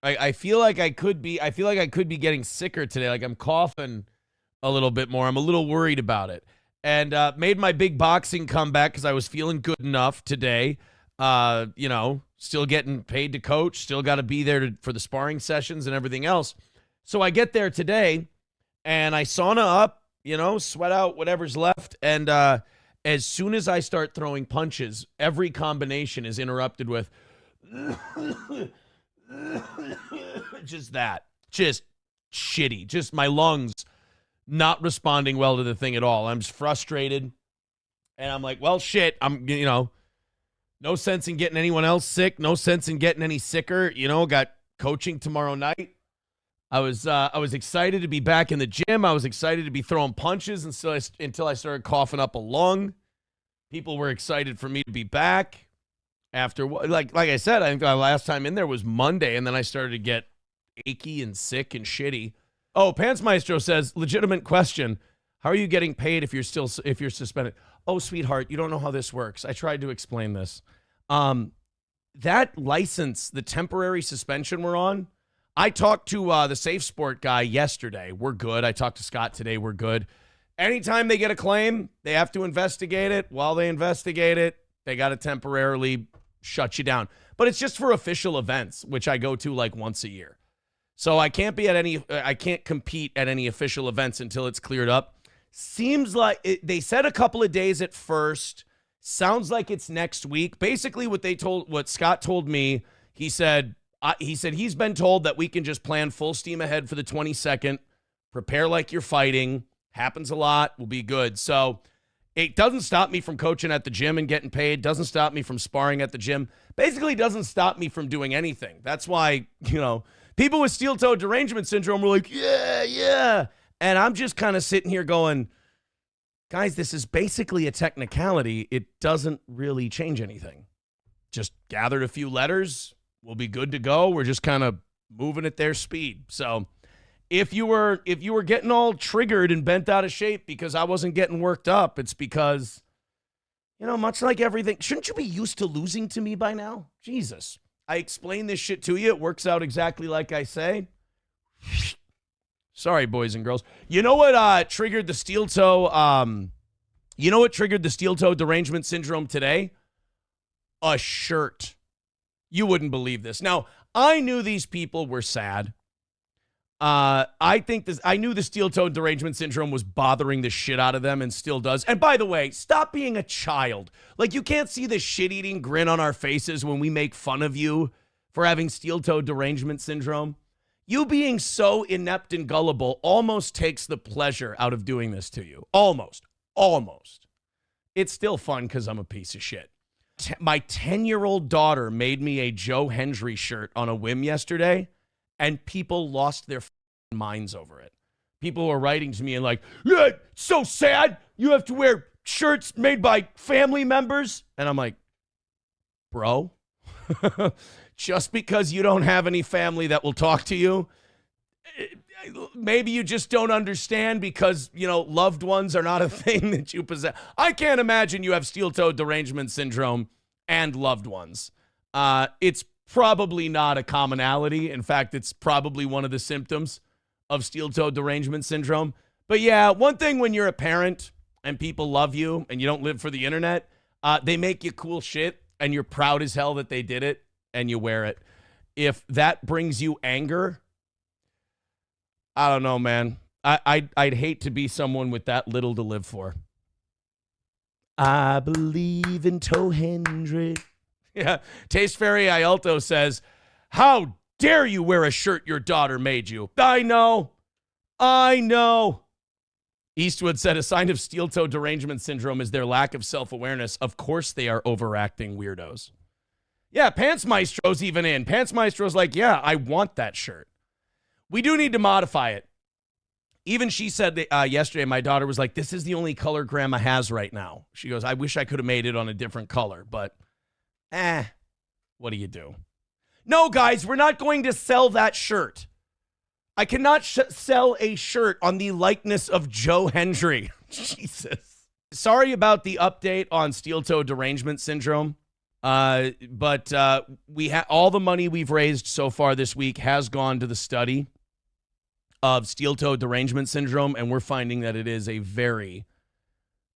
I feel like I could be getting sicker today. Like I'm coughing a little bit more. I'm a little worried about it. And made my big boxing comeback because I was feeling good enough today. Still getting paid to coach, still got to be there for the sparring sessions and everything else. So I get there today and I sauna up, sweat out whatever's left. And as soon as I start throwing punches, every combination is interrupted with just shitty, just my lungs not responding well to the thing at all. I'm just frustrated. And I'm like, well, shit, no sense in getting anyone else sick. No sense in getting any sicker. Got coaching tomorrow night. I was excited to be back in the gym. I was excited to be throwing punches until I started coughing up a lung. People were excited for me to be back. After, like I said, I think the last time in there was Monday, and then I started to get achy and sick and shitty. Oh, Pants Maestro says, legitimate question. How are you getting paid if you're suspended? Oh, sweetheart, you don't know how this works. I tried to explain this. That license, the temporary suspension we're on, I talked to the Safe Sport guy yesterday. We're good. I talked to Scott today. We're good. Anytime they get a claim, they have to investigate it. While they investigate it, they got to temporarily shut you down. But it's just for official events, which I go to like once a year. So I can't compete at any official events until it's cleared up. Seems like they said a couple of days at first. Sounds like it's next week. Basically what Scott told me, he said he's been told that we can just plan full steam ahead for the 22nd, prepare like you're fighting. Happens a lot. We'll be good. So it doesn't stop me from coaching at the gym and getting paid. Doesn't stop me from sparring at the gym. Basically doesn't stop me from doing anything. That's why, people with steel-toe derangement syndrome were like, yeah. And I'm just kind of sitting here going, guys, this is basically a technicality. It doesn't really change anything. Just gathered a few letters. We'll be good to go. We're just kind of moving at their speed. So if you were getting all triggered and bent out of shape because I wasn't getting worked up, it's because, much like everything, shouldn't you be used to losing to me by now? Jesus. I explain this shit to you. It works out exactly like I say. Sorry, boys and girls. You know what triggered the steel toe? You know what triggered the steel toe derangement syndrome today? A shirt. You wouldn't believe this. Now, I knew these people were sad. I knew the steel toe derangement syndrome was bothering the shit out of them and still does. And by the way, stop being a child. Like, you can't see the shit-eating grin on our faces when we make fun of you for having steel toe derangement syndrome. You being so inept and gullible almost takes the pleasure out of doing this to you. Almost. It's still fun because I'm a piece of shit. My 10-year-old daughter made me a Joe Hendry shirt on a whim yesterday, and people lost their minds over it. People were writing to me and like, yeah, it's so sad. You have to wear shirts made by family members. And I'm like, bro, just because you don't have any family that will talk to you, maybe you just don't understand because, loved ones are not a thing that you possess. I can't imagine you have steel-toe derangement syndrome and loved ones. It's probably not a commonality. In fact, it's probably one of the symptoms of steel-toe derangement syndrome. But yeah, one thing when you're a parent and people love you and you don't live for the internet, they make you cool shit and you're proud as hell that they did it and you wear it. If that brings you anger, I don't know, man. I'd hate to be someone with that little to live for. I believe in Toe Hendry. Yeah. Taste Fairy Ialto says, how dare you wear a shirt your daughter made you? I know. Eastwood said a sign of steel-toe derangement syndrome is their lack of self-awareness. Of course they are overacting weirdos. Yeah, Pants Maestro's even in. Pants Maestro's like, yeah, I want that shirt. We do need to modify it. Even she said yesterday, my daughter was like, this is the only color Grandma has right now. She goes, I wish I could have made it on a different color, but what do you do? No, guys, we're not going to sell that shirt. I cannot sell a shirt on the likeness of Joe Hendry. Jesus. Sorry about the update on steel-toe derangement syndrome. But all the money we've raised so far this week has gone to the study of steel-toed derangement syndrome, and we're finding that it is a very,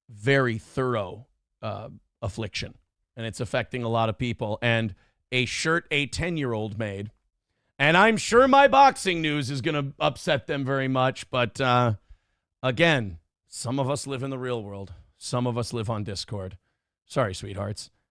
very thorough affliction, and it's affecting a lot of people. And a shirt a 10-year-old made, and I'm sure my boxing news is going to upset them very much, but again, some of us live in the real world. Some of us live on Discord. Sorry, sweethearts.